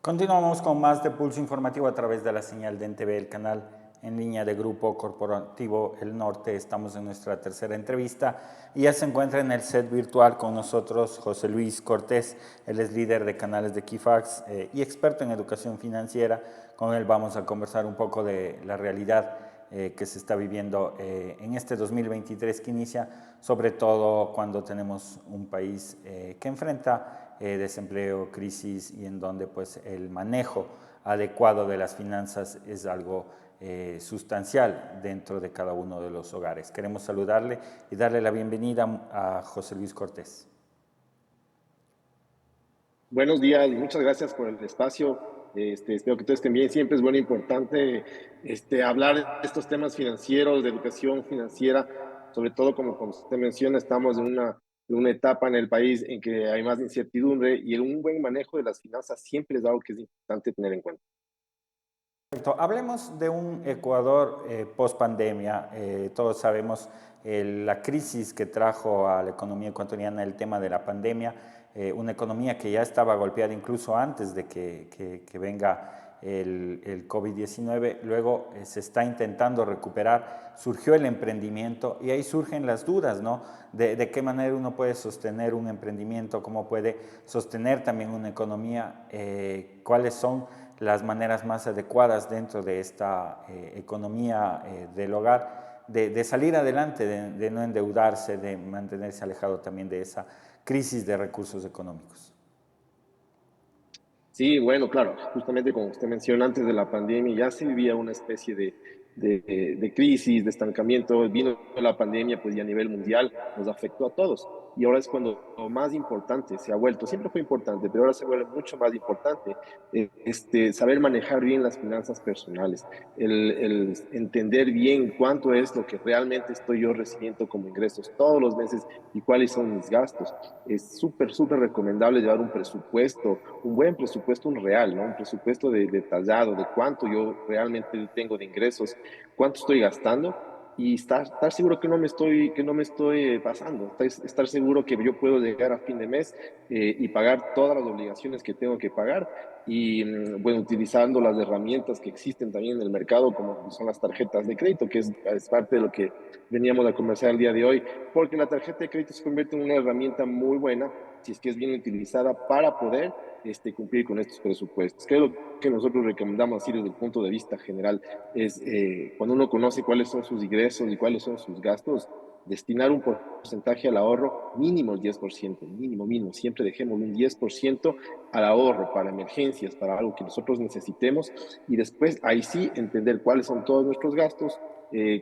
Continuamos con más de Pulso Informativo a través de la señal de NTV, el canal en línea de Grupo Corporativo El Norte. Estamos en nuestra tercera entrevista y ya se encuentra en el set virtual con nosotros José Luis Cortés. Él es líder de canales de Kifax y experto en educación financiera. Con él vamos a conversar un poco de la realidad que se está viviendo en este 2023 que inicia, sobre todo cuando tenemos un país que enfrenta desempleo, crisis y en donde pues el manejo adecuado de las finanzas es algo sustancial dentro de cada uno de los hogares. Queremos saludarle y darle la bienvenida a José Luis Cortés. Buenos días, muchas gracias por el espacio. Espero que todos estén bien. Siempre es bueno e importante hablar de estos temas financieros, de educación financiera, sobre todo como usted menciona, estamos en una etapa en el país en que hay más incertidumbre y un buen manejo de las finanzas siempre es algo que es importante tener en cuenta. Perfecto. Hablemos de un Ecuador post pandemia. Todos sabemos la crisis que trajo a la economía ecuatoriana el tema de la pandemia, una economía que ya estaba golpeada incluso antes de que venga el COVID-19. Luego se está intentando recuperar, surgió el emprendimiento y ahí surgen las dudas, ¿no? De qué manera uno puede sostener un emprendimiento, cómo puede sostener también una economía, cuáles son las maneras más adecuadas dentro de esta economía del hogar, de salir adelante, de no endeudarse, de mantenerse alejado también de esa crisis de recursos económicos. Sí, bueno, claro, justamente como usted menciona, antes de la pandemia ya se vivía una especie de crisis, de estancamiento. Vino la pandemia, pues, y a nivel mundial nos afectó a todos. Y ahora es cuando lo más importante se ha vuelto, siempre fue importante, pero ahora se vuelve mucho más importante, saber manejar bien las finanzas personales, el entender bien cuánto es lo que realmente estoy yo recibiendo como ingresos todos los meses y cuáles son mis gastos. Es súper, súper recomendable llevar un presupuesto, un buen presupuesto, un real, ¿no? Un presupuesto detallado de cuánto yo realmente tengo de ingresos, cuánto estoy gastando y estar seguro que no me estoy pasando, estar seguro que yo puedo llegar a fin de mes y pagar todas las obligaciones que tengo que pagar y, bueno, utilizando las herramientas que existen también en el mercado, como son las tarjetas de crédito, que es parte de lo que veníamos a conversar el día de hoy, porque la tarjeta de crédito se convierte en una herramienta muy buena si es que es bien utilizada para poder cumplir con estos presupuestos. Creo que nosotros recomendamos así desde el punto de vista general es cuando uno conoce cuáles son sus ingresos y cuáles son sus gastos, destinar un porcentaje al ahorro mínimo el 10%, mínimo, mínimo, siempre dejemos un 10% al ahorro para emergencias, para algo que nosotros necesitemos y después ahí sí entender cuáles son todos nuestros gastos,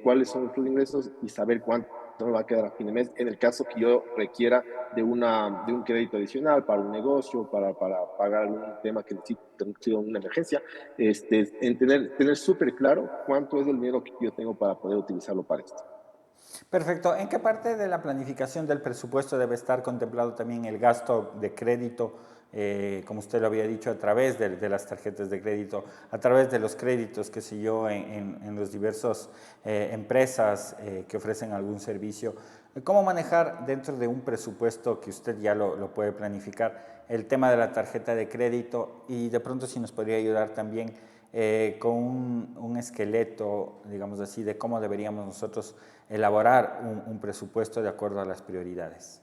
cuáles son nuestros ingresos y saber cuánto me va a quedar a fin de mes en el caso que yo requiera de un crédito adicional para un negocio, para pagar algún tema que necesito una emergencia, en tener súper claro cuánto es el dinero que yo tengo para poder utilizarlo para esto. Perfecto. ¿En qué parte de la planificación del presupuesto debe estar contemplado también el gasto de crédito, como usted lo había dicho, a través de las tarjetas de crédito, a través de los créditos, qué sé yo, en los diversos empresas que ofrecen algún servicio? ¿Cómo manejar dentro de un presupuesto que usted ya lo puede planificar el tema de la tarjeta de crédito? Y de pronto si nos podría ayudar también con un esqueleto, digamos así, de cómo deberíamos nosotros elaborar un presupuesto de acuerdo a las prioridades.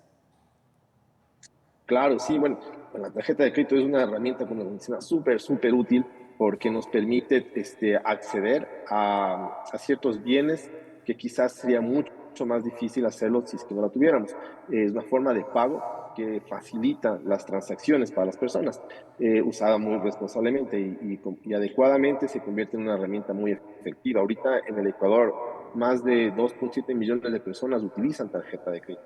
Claro, sí, bueno, la tarjeta de crédito es una herramienta, como menciona, súper, súper útil porque nos permite acceder a ciertos bienes que quizás sería mucho más difícil hacerlo si es que no la tuviéramos. Es una forma de pago que facilita las transacciones para las personas, usada muy responsablemente y adecuadamente se convierte en una herramienta muy efectiva. Ahorita en el Ecuador, más de 2,7 millones de personas utilizan tarjeta de crédito.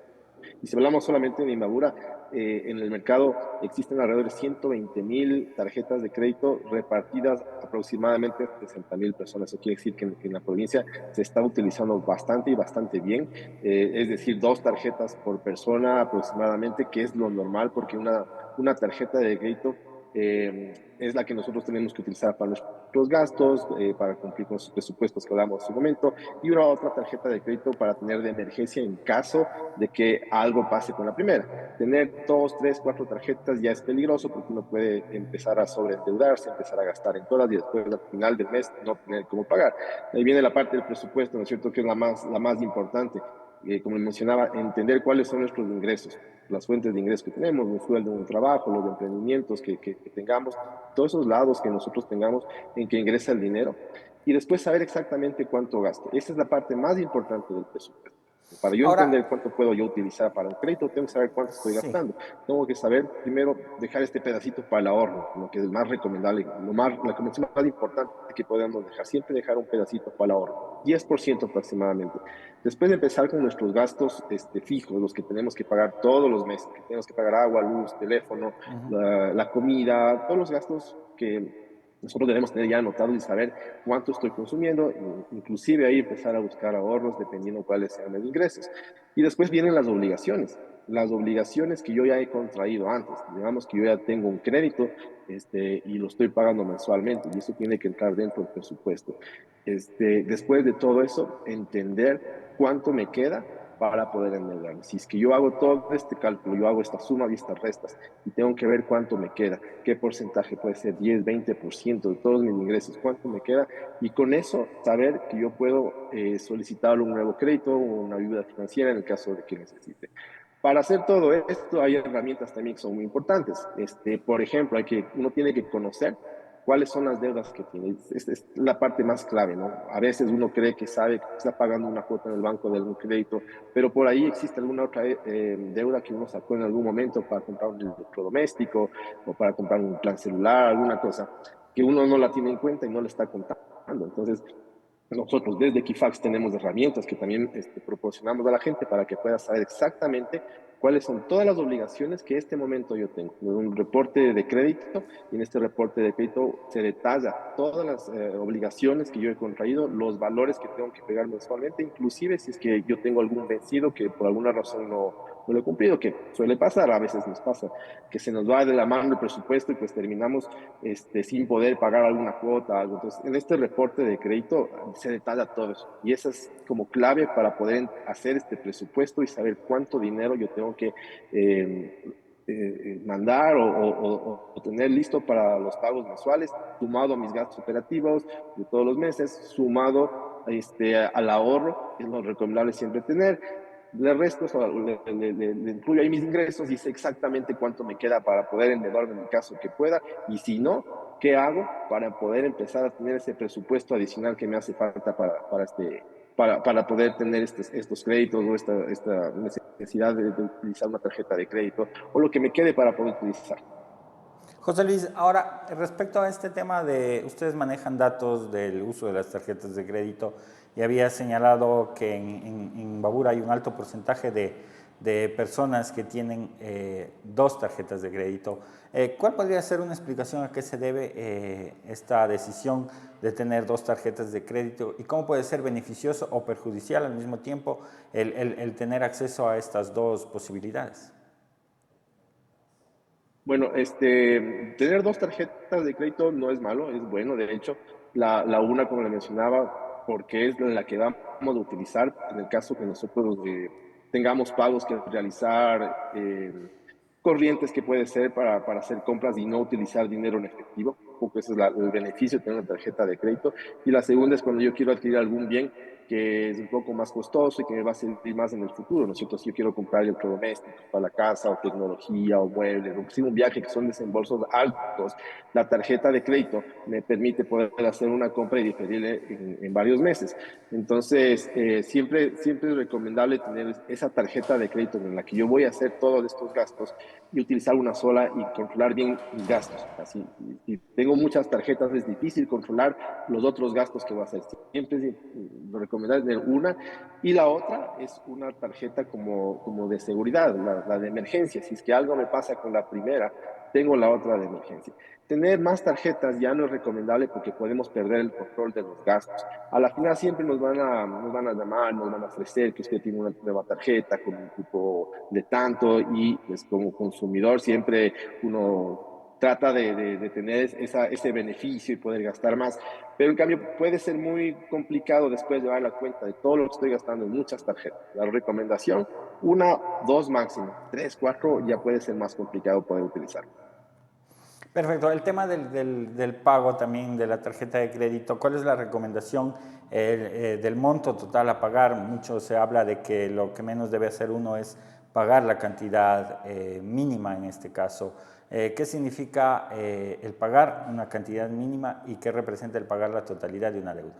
Y si hablamos solamente de Inmadura, en el mercado existen alrededor de 120.000 tarjetas de crédito repartidas aproximadamente a 60.000 personas. Eso quiere decir que en la provincia se está utilizando bastante y bastante bien. Es decir, 2 tarjetas por persona aproximadamente, que es lo normal porque una tarjeta de crédito es la que nosotros tenemos que utilizar para nuestros gastos, para cumplir con los presupuestos que hablamos en su momento, y una otra tarjeta de crédito para tener de emergencia en caso de que algo pase con la primera. Tener dos, tres, cuatro tarjetas ya es peligroso porque uno puede empezar a sobreendeudarse, empezar a gastar en todas y después al final del mes no tener cómo pagar. Ahí viene la parte del presupuesto, ¿no es cierto?, que es la más importante. Como mencionaba, entender cuáles son nuestros ingresos, las fuentes de ingresos que tenemos, un sueldo, un trabajo, los emprendimientos que tengamos, todos esos lados que nosotros tengamos en que ingresa el dinero y después saber exactamente cuánto gasto. Esa es la parte más importante del presupuesto. Para yo entender Ahora, cuánto puedo yo utilizar para un crédito, tengo que saber cuánto estoy sí. gastando. Tengo que saber primero dejar este pedacito para el ahorro, lo que es más recomendable, la recomendación más importante que podemos dejar, siempre dejar un pedacito para el ahorro, 10% aproximadamente. Después de empezar con nuestros gastos fijos, los que tenemos que pagar todos los meses, que tenemos que pagar agua, luz, teléfono, la comida, todos los gastos que nosotros debemos tener ya anotados y saber cuánto estoy consumiendo, inclusive ahí empezar a buscar ahorros dependiendo cuáles sean los ingresos. Y después vienen las obligaciones que yo ya he contraído antes. Digamos que yo ya tengo un crédito y lo estoy pagando mensualmente y eso tiene que entrar dentro del presupuesto. Después de todo eso, entender cuánto me queda para poder endeudarme. Si es que yo hago todo este cálculo, yo hago esta suma y estas restas y tengo que ver cuánto me queda, qué porcentaje puede ser, 10, 20% de todos mis ingresos, cuánto me queda, y con eso saber que yo puedo solicitar un nuevo crédito o una ayuda financiera en el caso de que necesite. Para hacer todo esto hay herramientas también que son muy importantes. Por ejemplo, uno tiene que conocer cuáles son las deudas que tiene. Es la parte más clave, ¿no? A veces uno cree que sabe que está pagando una cuota en el banco de algún crédito, pero por ahí existe alguna otra deuda que uno sacó en algún momento para comprar un electrodoméstico o para comprar un plan celular, alguna cosa que uno no la tiene en cuenta y no le está contando. Entonces, nosotros desde Equifax tenemos herramientas que también proporcionamos a la gente para que pueda saber exactamente cuáles son todas las obligaciones que en este momento yo tengo. Un reporte de crédito y en este reporte de crédito se detalla todas las obligaciones que yo he contraído, los valores que tengo que pagar mensualmente, inclusive si es que yo tengo algún vencido que por alguna razón no lo he cumplido, que suele pasar, a veces nos pasa, que se nos va de la mano el presupuesto y pues terminamos sin poder pagar alguna cuota, algo. Entonces, en este reporte de crédito se detalla todo eso. Y esa es como clave para poder hacer este presupuesto y saber cuánto dinero yo tengo que mandar o tener listo para los pagos mensuales, sumado a mis gastos operativos de todos los meses, sumado al ahorro, que es lo recomendable siempre tener. Le resto, le incluyo ahí mis ingresos y sé exactamente cuánto me queda para poder endeudarme en el caso que pueda. Y si no, ¿qué hago para poder empezar a tener ese presupuesto adicional que me hace falta para poder tener estos créditos o esta necesidad de utilizar una tarjeta de crédito o lo que me quede para poder utilizar? José Luis, ahora respecto a este tema de, ustedes manejan datos del uso de las tarjetas de crédito y había señalado que en Babur hay un alto porcentaje de personas que tienen dos tarjetas de crédito. ¿Cuál podría ser una explicación a qué se debe esta decisión de tener dos tarjetas de crédito y cómo puede ser beneficioso o perjudicial al mismo tiempo el tener acceso a estas dos posibilidades? Bueno, tener dos tarjetas de crédito no es malo, es bueno. De hecho, la una, como le mencionaba, porque es la que vamos a utilizar en el caso que nosotros tengamos pagos que realizar, corrientes que puede ser para hacer compras y no utilizar dinero en efectivo. Un poco ese es el beneficio de tener una tarjeta de crédito. Y la segunda es cuando yo quiero adquirir algún bien que es un poco más costoso y que me va a servir más en el futuro, ¿no es cierto? Si yo quiero comprar electrodomésticos para la casa o tecnología o muebles, o si un viaje que son desembolsos altos, la tarjeta de crédito me permite poder hacer una compra y diferirle en varios meses. Entonces, siempre es recomendable tener esa tarjeta de crédito en la que yo voy a hacer todos estos gastos y utilizar una sola y controlar bien mis gastos. Así, si tengo muchas tarjetas, es difícil controlar los otros gastos que voy a hacer. Siempre es lo recomendable tener una y la otra es una tarjeta como de seguridad, la de emergencia. Si es que algo me pasa con la primera, tengo la otra de emergencia. Tener más tarjetas ya no es recomendable porque podemos perder el control de los gastos. A la final siempre nos van a llamar, nos van a ofrecer que usted tiene una nueva tarjeta con un cupo de tanto y pues como consumidor siempre uno trata de tener ese beneficio y poder gastar más. Pero en cambio puede ser muy complicado después llevar la cuenta de todo lo que estoy gastando en muchas tarjetas. La recomendación, una, dos máximo, tres, cuatro, ya puede ser más complicado poder utilizarlo. Perfecto. El tema del pago también de la tarjeta de crédito, ¿cuál es la recomendación del monto total a pagar? Mucho se habla de que lo que menos debe hacer uno es pagar la cantidad mínima en este caso. ¿Qué significa el pagar una cantidad mínima y qué representa el pagar la totalidad de una deuda?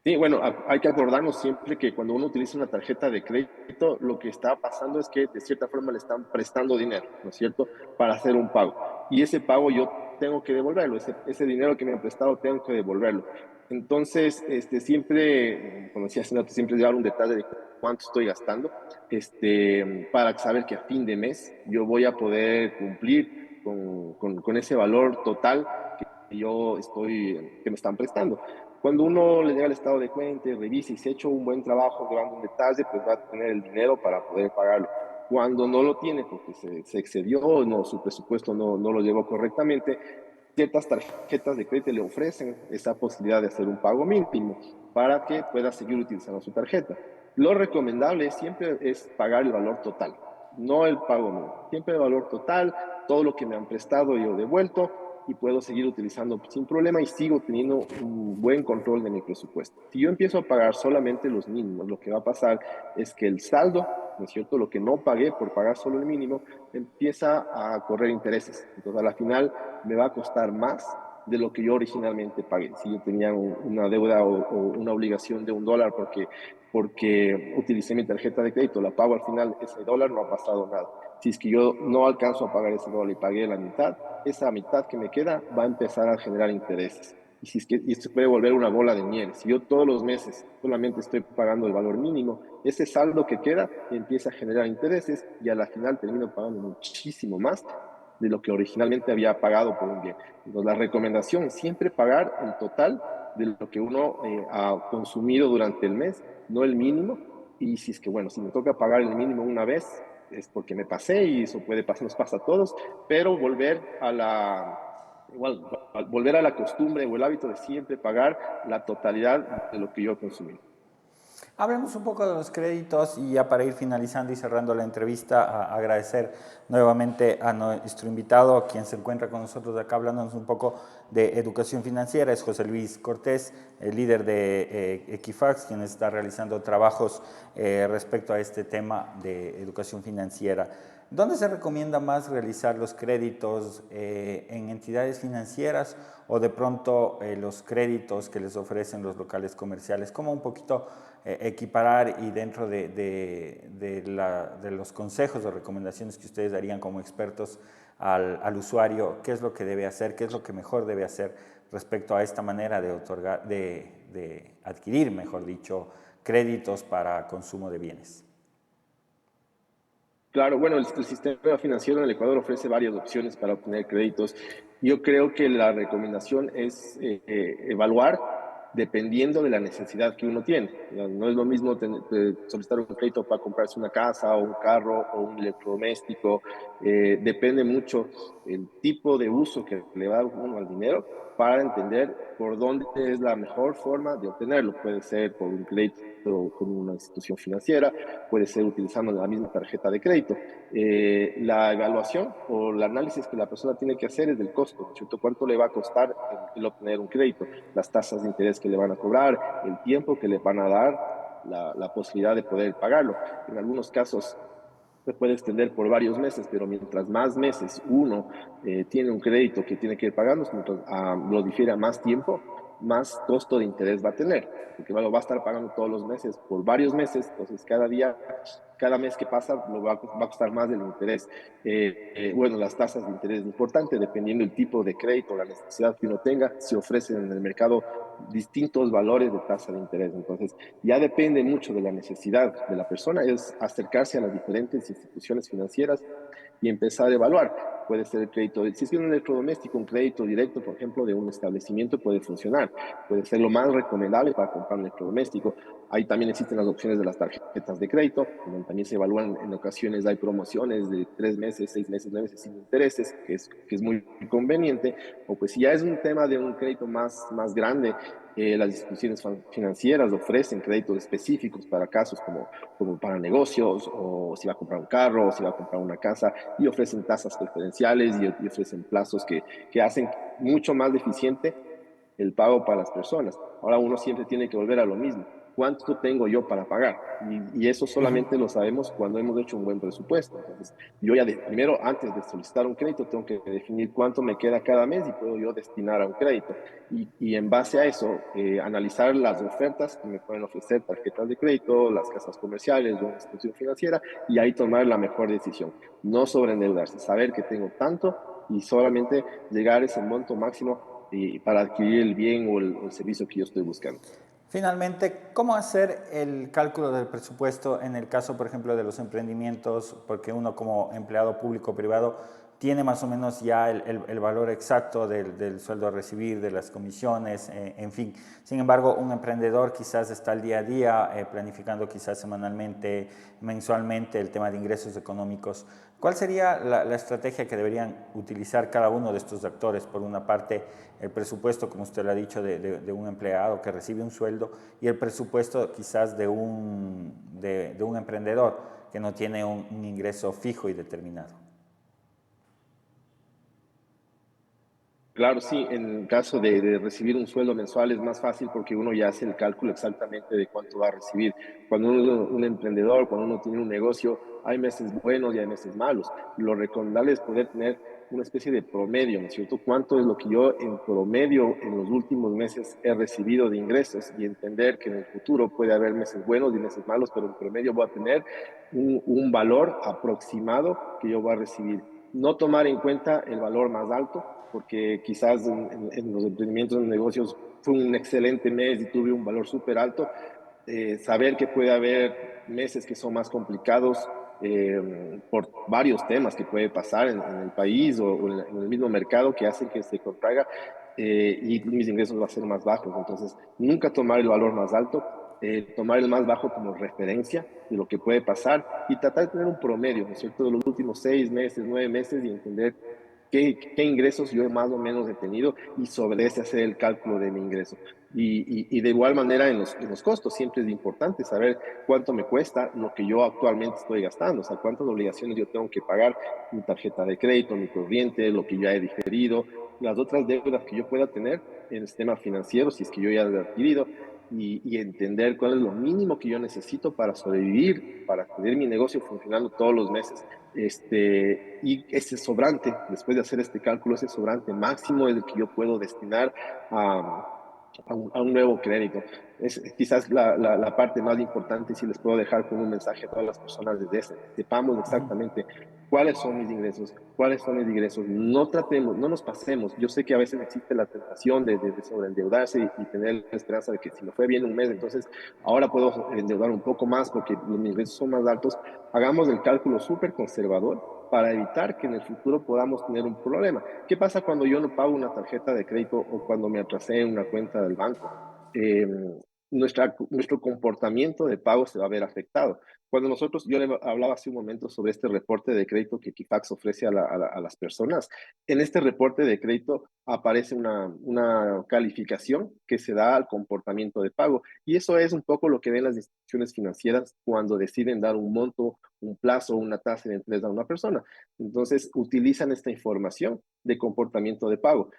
Sí, bueno, hay que acordarnos siempre que cuando uno utiliza una tarjeta de crédito, lo que está pasando es que de cierta forma le están prestando dinero, ¿no es cierto?, para hacer un pago. Y ese pago yo tengo que devolverlo, ese dinero que me han prestado tengo que devolverlo. Entonces, siempre, como decía hace rato, siempre llevar un detalle de cuánto estoy gastando, para saber que a fin de mes yo voy a poder cumplir con ese valor total que me están prestando. Cuando uno le llega el estado de cuenta, revisa y se ha hecho un buen trabajo llevando un detalle, pues va a tener el dinero para poder pagarlo. Cuando no lo tiene porque se excedió, no, su presupuesto no lo llevó correctamente, ciertas tarjetas de crédito le ofrecen esa posibilidad de hacer un pago mínimo para que pueda seguir utilizando su tarjeta. Lo recomendable siempre es pagar el valor total, no el pago mínimo. Siempre el valor total, todo lo que me han prestado yo devuelto y puedo seguir utilizando sin problema y sigo teniendo un buen control de mi presupuesto. Si yo empiezo a pagar solamente los mínimos, lo que va a pasar es que el saldo, ¿no es cierto?, lo que no pagué por pagar solo el mínimo, empieza a correr intereses. Entonces, a la final me va a costar más de lo que yo originalmente pagué. Si yo tenía una deuda o una obligación de $1 porque utilicé mi tarjeta de crédito, la pago al final, ese dólar no ha pasado nada. Si es que yo no alcanzo a pagar ese dólar y pagué la mitad, esa mitad que me queda va a empezar a generar intereses. Y, si es que, y esto puede volver una bola de miel. Si yo todos los meses solamente estoy pagando el valor mínimo, ese saldo que queda empieza a generar intereses y a la final termino pagando muchísimo más de lo que originalmente había pagado por un bien. Entonces, la recomendación es siempre pagar el total de lo que uno ha consumido durante el mes, no el mínimo. Y si es que, bueno, si me toca pagar el mínimo una vez, es porque me pasé y eso puede pasar, nos pasa a todos, pero igual, volver a la costumbre o el hábito de siempre pagar la totalidad de lo que yo he consumido. Hablemos un poco de los créditos y ya para ir finalizando y cerrando la entrevista, agradecer nuevamente a nuestro invitado, quien se encuentra con nosotros acá hablándonos un poco de educación financiera, es José Luis Cortés, el líder de Equifax, quien está realizando trabajos respecto a este tema de educación financiera. ¿Dónde se recomienda más realizar los créditos en entidades financieras o de pronto los créditos que les ofrecen los locales comerciales? ¿Cómo un poquito equiparar y dentro de los consejos o recomendaciones que ustedes darían como expertos al usuario, qué es lo que debe hacer, qué es lo que mejor debe hacer respecto a esta manera de otorgar, de adquirir, mejor dicho, créditos para consumo de bienes? Claro, bueno, el sistema financiero en el Ecuador ofrece varias opciones para obtener créditos. Yo creo que la recomendación es evaluar dependiendo de la necesidad que uno tiene. No es lo mismo solicitar un crédito para comprarse una casa o un carro o un electrodoméstico. Depende mucho el tipo de uso que le va a dar uno al dinero para entender por dónde es la mejor forma de obtenerlo. Puede ser por un crédito con una institución financiera, puede ser utilizando la misma tarjeta de crédito. La evaluación o el análisis que la persona tiene que hacer es del costo, ¿no es cierto? ¿Cuánto le va a costar el obtener un crédito? Las tasas de interés que le van a cobrar, el tiempo que le van a dar, la posibilidad de poder pagarlo. En algunos casos se puede extender por varios meses, pero mientras más meses uno tiene un crédito que tiene que ir pagando, mientras lo difiere a más tiempo, más costo de interés va a tener, porque lo va a estar pagando todos los meses por varios meses, entonces cada mes que pasa va a costar más del interés. Bueno, las tasas de interés es importante, dependiendo del tipo de crédito, la necesidad que uno tenga, se ofrecen en el mercado distintos valores de tasa de interés. Entonces, ya depende mucho de la necesidad de la persona, es acercarse a las diferentes instituciones financieras y empezar a evaluar. puede ser el crédito, si es que un electrodoméstico, un crédito directo, por ejemplo, de un establecimiento puede funcionar, puede ser lo más recomendable para comprar un electrodoméstico. Ahí también existen las opciones de las tarjetas de crédito, donde también se evalúan en ocasiones, hay promociones de 3 meses, 6 meses, 9 meses sin intereses, que es muy conveniente. O pues si ya es un tema de un crédito más grande, las instituciones financieras ofrecen créditos específicos para casos como para negocios, o si va a comprar un carro, o si va a comprar una casa, y ofrecen tasas preferenciales y ofrecen plazos que hacen mucho más eficiente el pago para las personas. Ahora uno siempre tiene que volver a lo mismo. ¿Cuánto tengo yo para pagar? Y eso solamente lo sabemos cuando hemos hecho un buen presupuesto. Entonces, yo ya primero, antes de solicitar un crédito, tengo que definir cuánto me queda cada mes y puedo yo destinar a un crédito. Y en base a eso, analizar las ofertas que me pueden ofrecer tarjetas de crédito, las casas comerciales o una institución financiera, y ahí tomar la mejor decisión. No sobreendeudarse, saber que tengo tanto y solamente llegar a ese monto máximo para adquirir el bien o el servicio que yo estoy buscando. Finalmente, ¿cómo hacer el cálculo del presupuesto en el caso, por ejemplo, de los emprendimientos? Porque uno como empleado público o privado tiene más o menos ya el valor exacto del sueldo a recibir, de las comisiones, en fin. Sin embargo, un emprendedor quizás está al día a día planificando quizás semanalmente, mensualmente el tema de ingresos económicos. ¿Cuál sería la estrategia que deberían utilizar cada uno de estos actores? Por una parte, el presupuesto, como usted lo ha dicho, de un empleado que recibe un sueldo, y el presupuesto quizás de un emprendedor que no tiene un ingreso fijo y determinado. Claro, sí, en caso de recibir un sueldo mensual es más fácil porque uno ya hace el cálculo exactamente de cuánto va a recibir. Cuando uno es un emprendedor, cuando uno tiene un negocio, hay meses buenos y hay meses malos. Lo recomendable es poder tener una especie de promedio, ¿no es cierto? ¿Cuánto es lo que yo en promedio en los últimos meses he recibido de ingresos? Y entender que en el futuro puede haber meses buenos y meses malos, pero en promedio voy a tener un valor aproximado que yo voy a recibir. No tomar en cuenta el valor más alto, porque quizás en los emprendimientos, en los negocios, fue un excelente mes y tuve un valor súper alto. Saber que puede haber meses que son más complicados por varios temas que puede pasar en el país o en el mismo mercado, que hacen que se contraiga, y mis ingresos van a ser más bajos. Entonces, nunca tomar el valor más alto, tomar el más bajo como referencia de lo que puede pasar y tratar de tener un promedio, ¿no es cierto?, de los últimos 6 meses, 9 meses, y entender qué ingresos yo más o menos he tenido, y sobre ese hacer el cálculo de mi ingreso. Y de igual manera en los costos, siempre es importante saber cuánto me cuesta lo que yo actualmente estoy gastando, o sea, cuántas obligaciones yo tengo que pagar, mi tarjeta de crédito, mi corriente, lo que ya he diferido, las otras deudas que yo pueda tener en el sistema financiero, si es que yo ya he adquirido, y entender cuál es lo mínimo que yo necesito para sobrevivir, para tener mi negocio funcionando todos los meses. Y ese sobrante, después de hacer este cálculo, ese sobrante máximo es el que yo puedo destinar a, a un nuevo crédito. Es quizás la parte más importante, si les puedo dejar con un mensaje a todas las personas desde ese. Sepamos exactamente cuáles son mis ingresos, cuáles son mis ingresos. No tratemos, no nos pasemos. Yo sé que a veces existe la tentación de sobreendeudarse y tener la esperanza de que si me fue bien un mes, entonces ahora puedo endeudar un poco más porque mis ingresos son más altos. Hagamos el cálculo súper conservador para evitar que en el futuro podamos tener un problema. ¿Qué pasa cuando yo no pago una tarjeta de crédito o cuando me atrasé en una cuenta del banco? Eh, nuestro comportamiento de pago se va a ver afectado. Cuando nosotros, yo le hablaba hace un momento sobre este reporte de crédito que Equifax ofrece a las personas. En este reporte de crédito aparece una calificación que se da al comportamiento de pago. Y eso es un poco lo que ven las instituciones financieras cuando deciden dar un monto, un plazo, una tasa de interés a una persona. Entonces, utilizan esta información de comportamiento de pago.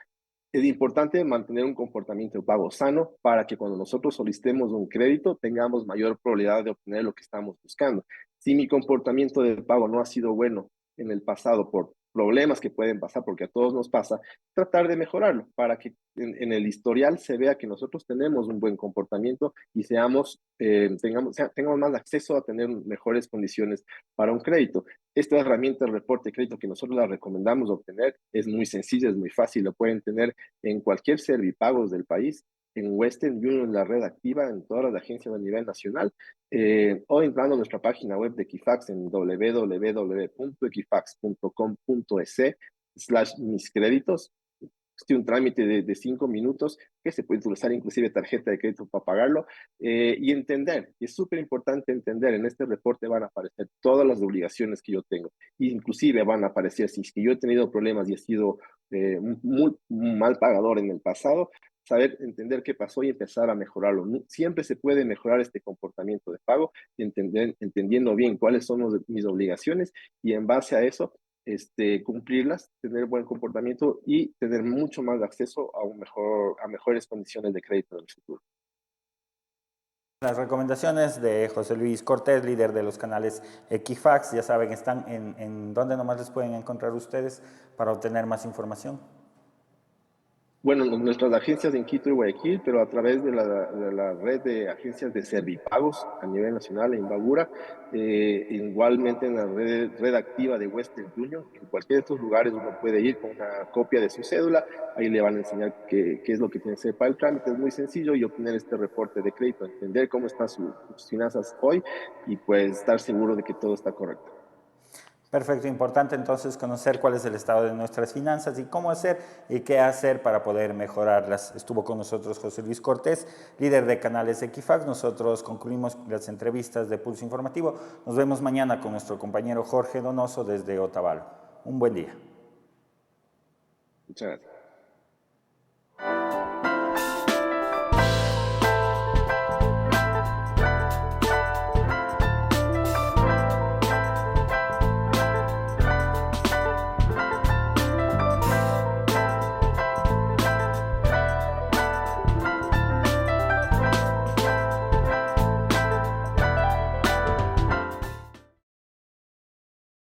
Es importante mantener un comportamiento de pago sano para que cuando nosotros solicitemos un crédito tengamos mayor probabilidad de obtener lo que estamos buscando. Si mi comportamiento de pago no ha sido bueno en el pasado por problemas que pueden pasar, porque a todos nos pasa, tratar de mejorarlo para que en el historial se vea que nosotros tenemos un buen comportamiento y tengamos más acceso a tener mejores condiciones para un crédito. Esta herramienta de reporte de crédito que nosotros la recomendamos obtener es muy sencilla, es muy fácil, lo pueden tener en cualquier servipagos del país, en Western Union, la red activa, en todas las agencias a nivel nacional, o entrando a nuestra página web de Equifax en www.equifax.com.es. mis créditos. Es un trámite de 5 minutos que se puede utilizar inclusive tarjeta de crédito para pagarlo y entender, y es súper importante entender, en este reporte van a aparecer todas las obligaciones que yo tengo, inclusive van a aparecer si es que yo he tenido problemas y he sido muy mal pagador en el pasado, saber entender qué pasó y empezar a mejorarlo. Siempre se puede mejorar este comportamiento de pago, entendiendo bien cuáles son mis obligaciones y en base a eso cumplirlas, tener buen comportamiento y tener mucho más acceso a mejores condiciones de crédito en el futuro. Las recomendaciones de José Luis Cortés, líder de los canales Equifax, ya saben, están en donde nomás les pueden encontrar ustedes para obtener más información. Bueno, nuestras agencias en Quito y Guayaquil, pero a través de la red de agencias de Servipagos a nivel nacional en Imbabura, igualmente en la red activa de Western Union, en cualquiera de estos lugares uno puede ir con una copia de su cédula, ahí le van a enseñar qué es lo que tiene que hacer para el trámite, es muy sencillo y obtener este reporte de crédito, entender cómo están sus finanzas hoy y pues estar seguro de que todo está correcto. Perfecto, importante entonces conocer cuál es el estado de nuestras finanzas y cómo hacer y qué hacer para poder mejorarlas. Estuvo con nosotros José Luis Cortés, líder de canales Equifax. Nosotros concluimos las entrevistas de Pulso Informativo. Nos vemos mañana con nuestro compañero Jorge Donoso desde Otavalo. Un buen día. Muchas gracias.